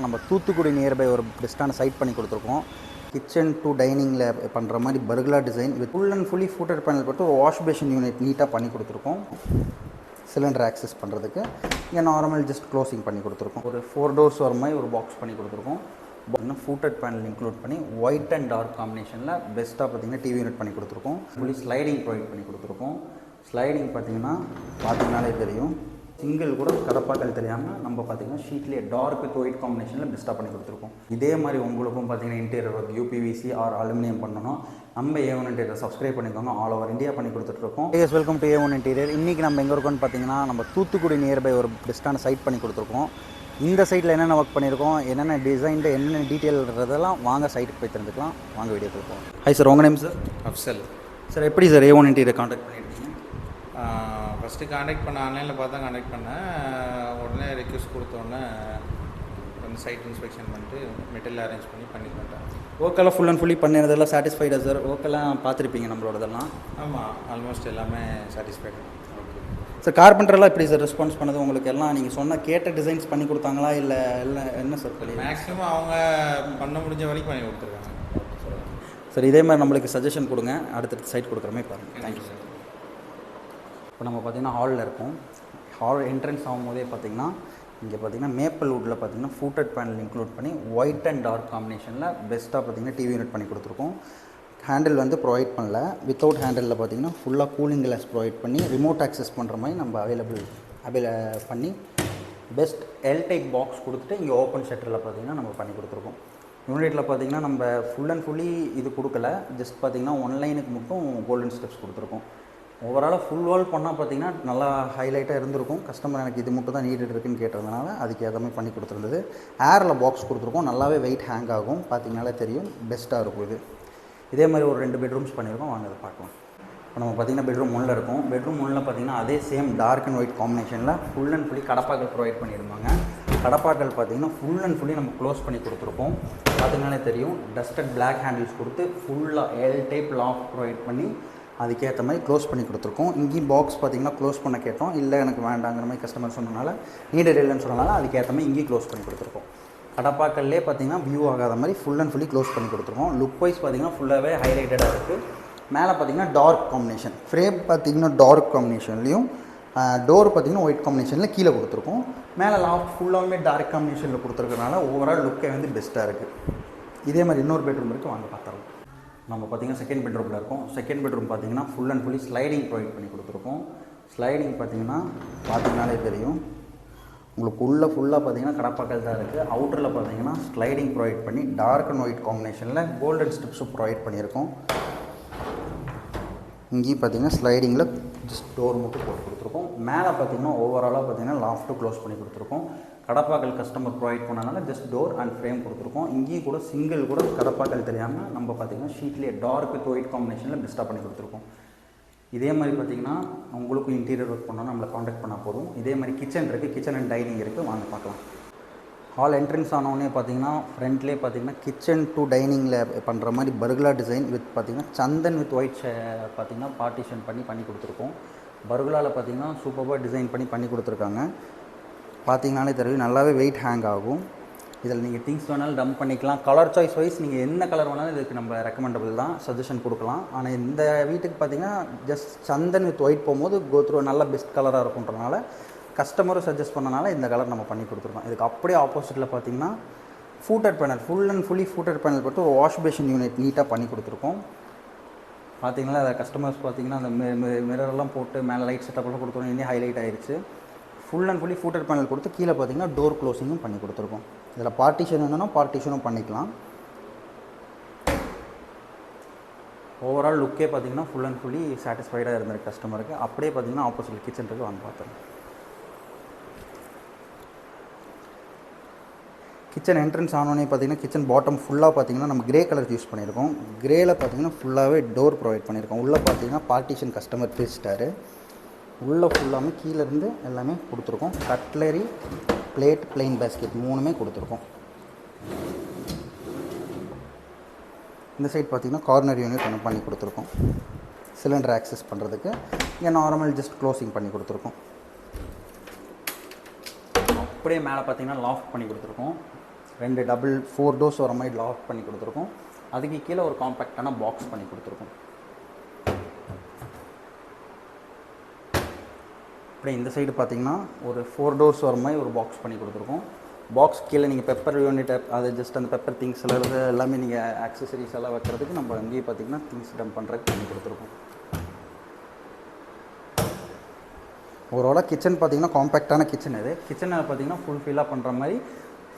நம்ம தூத்துக்குடி நியர்பை ஒரு பெஸ்ட்டான சைட் பண்ணி கொடுத்துருக்கோம். கிச்சன் டு டைனிங்கில் பண்ணுற மாதிரி pergola design with full and fully footed panel போட்டு ஒரு வாஷ் பேஷன் யூனிட் நீட்டாக பண்ணி கொடுத்துருக்கோம். சிலிண்டர் ஆக்சஸ் பண்ணுறதுக்கு இங்கே நார்மல் ஜஸ்ட் க்ளோசிங் பண்ணி கொடுத்துருக்கோம். ஒரு 4 டோர்ஸ் வர மாதிரி ஒரு பாக்ஸ் பண்ணி கொடுத்துருக்கோம். இன்னும் ஃபூட்டட் பேனல் இன்க்ளூட் பண்ணி ஒயிட் அண்ட் டார்க் காம்பினேஷனில் பெஸ்ட்டாக பார்த்தீங்கன்னா டிவி யூனிட் பண்ணி கொடுத்துருக்கோம். ஃபுல்லி ஸ்லைடிங் ப்ரொவைட் பண்ணி கொடுத்துருக்கோம். ஸ்லைடிங் பார்த்தீங்கன்னாலே தெரியும், சிங்கிள் கூட கடப்பாக்கள் தெரியாமல் நம்ம பார்த்தீங்கன்னா ஷீட்லேயே டார்க் வித் ஒயிட் காம்பினேஷனில் பெஸ்ட்டாக பண்ணி கொடுத்துருக்கோம். இதே மாதிரி உங்களுக்கும் பார்த்தீங்கன்னா interior work UPVC or aluminium பண்ணணும், நம்ம A1 இன்டீரியர் சப்ஸ்கிரைப் பண்ணிக்கோங்க. ஆல் ஓவர் இந்தியா பண்ணி கொடுத்துட்ருக்கோம். Yes, welcome to A1 interior. இன்றைக்கி நம்ம எங்கே இருக்கோம்னு பார்த்தீங்கன்னா நம்ம தூத்துக்குடி நியர்பை ஒரு பெஸ்ட்டான சைட் பண்ணி கொடுத்துருக்கோம். இந்த சைட்டில் என்னென்ன ஒர்க் பண்ணியிருக்கோம், என்னென்ன டிசைன், என்னென்ன டீட்டெயில்ன்றதெல்லாம் வாங்க சைட்டுக்கு போய் தெரிஞ்சுக்கலாம். வாங்க வீடியோ கொடுப்போம். ஹை சார், உங்கள் நேம் சார்? அஃப்சல். சார் எப்படி சார் A1 இன்டீரியர் காண்டாக்ட் பண்ணியிருக்கீங்க? ஃபஸ்ட்டு காண்டாக்ட் பண்ண ஆன்லைனில் பார்த்து தான் காண்டாக்ட் பண்ணேன். உடனே ரெக்வஸ்ட் கொடுத்தோன்னே வந்து சைட் இன்ஸ்பெக்ஷன் பண்ணிட்டு மெட்டீரியல் அரேஞ்ச் பண்ணி பண்ணிட்டேன். ஒர்க்கெல்லாம் ஃபுல் அண்ட் ஃபுல்லி பண்ணிடுறதெல்லாம் சாட்டிஸ்ஃபைடா சார்? ஒர்க்கெல்லாம் பார்த்துருப்பீங்க நம்மளோடதெல்லாம். ஆமாம், ஆல்மோஸ்ட் எல்லாமே சாட்டிஸ்ஃபைடு. ஓகே சார், கார்பெண்டரெல்லாம் எப்படி சார் ரெஸ்பான்ஸ் பண்ணது உங்களுக்கு? எல்லாம் நீங்கள் சொன்ன கேட்ட டிசைன்ஸ் பண்ணி கொடுத்தாங்களா இல்லை என்ன சார் பண்ணி? மேக்ஸிமம் அவங்க பண்ண முடிஞ்ச வரைக்கும் பண்ணி கொடுத்துருக்காங்க. சார் இதே மாதிரி நம்மளுக்கு சஜஷன் கொடுங்க, அடுத்தடுத்த சைட் கொடுக்குற மாதிரி பாருங்கள். Thank you sir. இப்போ நம்ம பார்த்திங்கன்னா ஹாலில் இருக்கும். ஹால் என்ட்ரன்ஸ் ஆகும்போதே பார்த்திங்கன்னா இங்கே பார்த்திங்கன்னா மேப்பிள் வுட்டில் பார்த்திங்கன்னா ஃபூட்டட் பேனல் இன்க்ளூட் பண்ணி ஒயிட் அண்ட் டார்க் காம்பினேஷனில் பெஸ்ட்டாக பார்த்திங்கன்னா டிவி யூனிட் பண்ணி கொடுத்துருக்கோம். ஹேண்டில் வந்து ப்ரொவைட் பண்ணல, வித்தவுட் ஹேண்டிலில் பார்த்திங்கன்னா ஃபுல்லாக கூலிங் கிளாஸ் ப்ரொவைட் பண்ணி ரிமோட் ஆக்சஸ் பண்ணுற மாதிரி நம்ம அவைலபிள் பண்ணி பெஸ்ட் எல் டைப் பாக்ஸ் கொடுத்துட்டு இங்கே ஓப்பன் ஷட்டரில் பார்த்திங்கன்னா நம்ம பண்ணி கொடுத்துருக்கோம். யூனிட்டில் பார்த்திங்கன்னா நம்ம ஃபுல் அண்ட் ஃபுல்லி இது கொடுக்கல, ஜஸ்ட் பார்த்திங்கன்னா ஒன்லைனுக்கு மட்டும் கோல்டன் ஸ்டெப்ஸ் கொடுத்துருக்கோம். ஓவராலாக ஃபுல் வால் பண்ணால் பார்த்திங்கன்னா நல்லா ஹைலைட்டாக இருந்திருக்கும். கஸ்டமர் எனக்கு இது மட்டும் தான் நீடட் இருக்குன்னு கேட்டதுனால அதுக்கு ஏற்ற மாதிரி பண்ணி கொடுத்துருந்தது. ஏரில் பாக்ஸ் கொடுத்துருக்கோம், நல்லாவே வெயிட் ஹேங் ஆகும், பார்த்திங்கனாலே தெரியும், பெஸ்ட்டாக இருக்கும் இது. இதே மாதிரி ஒரு 2 பெட்ரூம்ஸ் பண்ணியிருக்கோம், வாங்க அதை பார்க்கலாம். இப்போ நம்ம பார்த்திங்கன்னா பெட்ரூம் 1 இருக்கும். பெட்ரூம் 1 பார்த்திங்கன்னா அதே சேம் டார்க் அண்ட் ஒயிட் காம்பினேஷனில் ஃபுல் அண்ட் ஃபுல்லி கடப்பாக்கள் ப்ரொவைட் பண்ணியிருந்தாங்க. கடப்பாக்கள் பார்த்திங்கன்னா ஃபுல் அண்ட் ஃபுல்லி நம்ம க்ளோஸ் பண்ணி கொடுத்துருக்கோம். பார்த்திங்கனாலே தெரியும், டஸ்டட் பிளாக் ஹேண்டில்ஸ் கொடுத்து ஃபுல்லாக எல் டைப் லாக் ப்ரொவைட் பண்ணி அதுக்கேற்ற மாதிரி க்ளோஸ் பண்ணி கொடுத்துருக்கோம். இங்கேயும் பாக்ஸ் பார்த்திங்கன்னா க்ளோஸ் பண்ண கேட்டோம், இல்லை எனக்கு வேண்டாங்கிற மாதிரி கஸ்டமர் சொன்னனால, நீடட் இல்லைன்னு சொன்னனால அதுக்கேற்ற மாதிரி இங்கேயும் க்ளோஸ் பண்ணி கொடுத்துருக்கோம். கடப்பாக்கல்லே பார்த்திங்கன்னா வியூ ஆகாத மாதிரி ஃபுல் அண்ட் ஃபுல்லி க்ளோஸ் பண்ணி கொடுத்துருக்கோம். லுக் வைஸ் பார்த்திங்கன்னா ஃபுல்லாகவே ஹைலைட்டடாக இருக்குது. மேலே பார்த்திங்கன்னா டார்க் காம்பினேஷன், ஃப்ரேம் பார்த்திங்கன்னா டார்க் காம்பினேஷன்லேயும், டோர் பார்த்திங்கன்னா ஒயிட் காம்பினேஷனில் கீழே கொடுத்துருக்கோம். மேலே லாஃப்ட் ஃபுல்லாகவே டார்க் காம்பினேஷனில் கொடுத்துருக்கனால ஓவரால் லுக்கே வந்து பெஸ்ட்டாக இருக்குது. இதே மாதிரி இன்னொரு பெட்ரூம் இருக்குது, வாங்க பார்த்துருவோம். நம்ம பார்த்திங்கன்னா செகண்ட் பெட்ரூமில் இருக்கும். செகண்ட் பெட்ரூம் பார்த்திங்கன்னா full and fully sliding provide பண்ணி கொடுத்துருக்கோம். ஸ்லைடிங் பார்த்திங்கனாலே தெரியும், உங்களுக்கு உள்ளே ஃபுல்லாக பார்த்திங்கன்னா கடப்பாக்கள் தான் இருக்குது. அவுட்டரில் பார்த்திங்கன்னா ஸ்லைடிங் ப்ரொவைட் பண்ணி டார்க் அண்ட் ஒயிட் காம்பினேஷனில் கோல்டன் ஸ்டிப்ஸும் ப்ரொவைட் பண்ணியிருக்கோம். இங்கேயும் பார்த்திங்கன்னா ஸ்லைடிங்கில் ஜஸ்ட் டோர் மட்டும் போட்டு கொடுத்துருக்கோம். மேலே பார்த்திங்கன்னா ஓவராலாக பார்த்திங்கன்னா லாஃப்ட்டு க்ளோஸ் பண்ணி கொடுத்துருக்கோம். கடப்பாக்கள் கஸ்டமர் ப்ரொவைட் பண்ணனால ஜஸ்ட் டோர் அண்ட் ஃப்ரேம் கொடுத்துருக்கோம். இங்கேயும் கூட சிங்கிள் கூட கடப்பாக்கள் தெரியாமல் நம்ம பார்த்திங்கன்னா ஷீட்லேயே டார்க் வித் ஒயிட் காம்பினேஷனில் பெஸ்ட்டாக பண்ணி கொடுத்துருக்கோம். இதே மாதிரி பார்த்திங்கன்னா உங்களுக்கும் இன்டீரியர் ஒர்க் பண்ணால் நம்மளை காண்டாக்ட் பண்ணால் போதும். இதே மாதிரி கிச்சன் இருக்குது, கிச்சன் அண்ட் டைனிங் இருக்குது, வாங்க பார்க்கலாம். ஹால் என்ட்ரன்ஸ் ஆனோடனே பார்த்திங்கன்னா ஃப்ரண்ட்லேயே பார்த்திங்கன்னா கிச்சன் டு டைனிங்கில் பண்ணுற மாதிரி பர்குலா டிசைன் வித் பார்த்திங்கன்னா சந்தன் வித் ஒயிட் பார்த்திங்கன்னா பார்ட்டிஷன் பண்ணி கொடுத்துருக்கோம். பர்குலாவில் பார்த்திங்கன்னா சூப்பராக டிசைன் பண்ணி கொடுத்துருக்காங்க. பார்த்திங்கனாலே தெரியும், நல்லாவே வெயிட் ஹேங் ஆகும். இதில் நீங்கள் திங்ஸ் வேணாலும் டம்ப் பண்ணிக்கலாம். கலர் சாய்ஸ் வைஸ் நீங்கள் என்ன கலர் வேணாலும் இதுக்கு நம்ம ரெக்கமெண்டபிள் தான், சஜஷன் கொடுக்கலாம். ஆனால் இந்த வீட்டுக்கு பார்த்திங்கன்னா ஜஸ்ட் சந்தன் வித் ஒயிட் போகும்போது கோத்ரூ நல்ல பெஸ்ட் கலராக இருக்குன்றனால கஸ்டமரும் சஜஸ்ட் பண்ணனால இந்த கலர் நம்ம பண்ணி கொடுத்துருக்கோம். இதுக்கு அப்படியே ஆப்போசிட்டில் பார்த்திங்கன்னா footed panel, full and fully footed panel போட்டு ஒரு வாஷ் பேஷன் யூனிட் நீட்டாக பண்ணி கொடுத்துருக்கோம். பார்த்திங்கன்னா அதை கஸ்டமர்ஸ் பார்த்திங்கன்னா அந்த மிரரெல்லாம் போட்டு மேலே லைட் செட்டப்லாம் கொடுத்தோம், இன்னும் ஹைலைட் ஆகிடுச்சு. Full and fully footed panel கொடுத்து கீழே பார்த்திங்கன்னா டோர் க்ளோசிங்கும் பண்ணி கொடுத்துருக்கோம். இதில் பார்ட்டிஷன் வேணும்னா பார்ட்டிஷனும் பண்ணிக்கலாம். ஓவரால் லுக்கே பார்த்திங்கன்னா ஃபுல் அண்ட் ஃபுல்லி சாட்டிஸ்ஃபைடாக இருந்திருக்கு கஸ்டமருக்கு. அப்படியே பார்த்திங்கன்னா ஆப்போசிட் கிச்சன் இருக்குது, வாங்க பார்த்துருங்க. கிச்சன் என்ட்ரன்ஸ் ஆனோடனே பார்த்திங்கன்னா கிச்சன் பாட்டம் ஃபுல்லாக பார்த்திங்கன்னா நம்ம கிரே கலர் யூஸ் பண்ணியிருக்கோம். கிரேயில் பார்த்திங்கன்னா ஃபுல்லாகவே டோர் ப்ரொவைட் பண்ணியிருக்கோம். உள்ளே பார்த்திங்கன்னா பார்ட்டிஷன் கஸ்டமர் பேசிட்டாரு. உள்ளே ஃபுல்லாமே கீழேருந்து எல்லாமே கொடுத்துருக்கோம். கட்லரி, பிளேட், பிளெயின் பேஸ்கெட் 3மே கொடுத்துருக்கோம். இந்த சைட் பார்த்திங்கன்னா கார்னர் யூனிட் ஒன்று பண்ணி கொடுத்துருக்கோம். சிலிண்டர் ஆக்சஸ் பண்ணுறதுக்கு இங்கே நார்மல் ஜஸ்ட் க்ளோசிங் பண்ணி கொடுத்துருக்கோம். அப்படியே மேலே பார்த்திங்கன்னா லாஃப்ட் பண்ணி கொடுத்துருக்கோம். 2 டபுள் 4 டோர்ஸ் வர மாதிரி லாக் பண்ணி கொடுத்துருக்கோம். அதுக்கு கீழே ஒரு காம்பேக்டான பாக்ஸ் பண்ணி கொடுத்துருக்கோம். அப்படியே இந்த சைடு பார்த்தீங்கன்னா ஒரு 4 டோர்ஸ் வர மாதிரி ஒரு பாக்ஸ் பண்ணி கொடுத்துருக்கோம். பாக்ஸ் கீழே நீங்கள் பெப்பர் யூனிட் அது ஜஸ்ட் அந்த பெப்பர் திங்ஸ் எல்லாமே நீங்கள் ஆக்சசரிஸ் எல்லாம் வைக்கிறதுக்கு நம்ம அங்கேயே பார்த்தீங்கன்னா திங்ஸ் டம்ப் பண்ணுறதுக்கு பண்ணி கொடுத்துருக்கோம். ஓவராலாக கிச்சன் பார்த்தீங்கன்னா காம்பேக்டான கிச்சன். இது கிச்சனில் பார்த்தீங்கன்னா ஃபுல்ஃபில்லாக பண்ணுற மாதிரி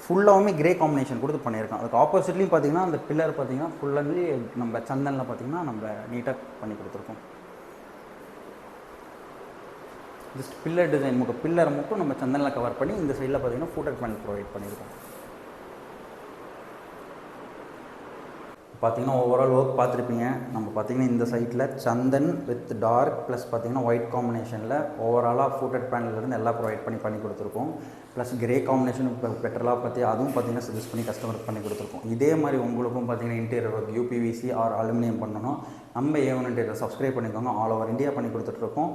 ஃபுல்லாகவுமே கிரே காம்பினேஷன் கொடுத்து பண்ணியிருக்கோம். அதுக்கு ஆப்போசிட்லேயும் பார்த்தீங்கன்னா அந்த பில்லர் பார்த்தீங்கன்னா ஃபுல்லாகவே நம்ம சந்தனில் பார்த்தீங்கன்னா நம்ம நீட்டாக பண்ணி கொடுத்துருக்கோம். ஜஸ்ட் பில்லர் டிசைன் மட்டும் பில்லரை மட்டும் நம்ம சந்தனில் கவர் பண்ணி இந்த சைடில் பார்த்தீங்கன்னா ஃபுட்டர் பேனல் ப்ரொவைட் பண்ணியிருக்கோம். பார்த்தீங்கன்னா ஓவரால் ஒர்க் பார்த்துருப்பீங்க. நம்ம பார்த்தீங்கன்னா இந்த சைட்டில் சந்தன் வித் டார்க் ப்ளஸ் பார்த்தீங்கன்னா ஒயிட் காம்பினேஷனில் ஓவராலாக ஃபுட்டர் பேனல்லேருந்து எல்லாம் ப்ரொவைட் பண்ணி கொடுத்துருக்கோம். ப்ளஸ் கிரே காம்பினேஷன் இப்போ பெட்டராக அதுவும் பார்த்தீங்கன்னா சஜஸ்ட் பண்ணி கஸ்டமருக்கு பண்ணி கொடுத்துருக்கோம். இதே மாதிரி உங்களுக்கும் பார்த்தீங்கன்னா interior work UPVC or aluminium பண்ணணும், நம்ம A1 இன்டீரியர் சப்ஸ்கிரைப் பண்ணிக்கோங்க. ஆல் ஓவர் இந்தியா பண்ணி கொடுத்துட்ருக்கோம்.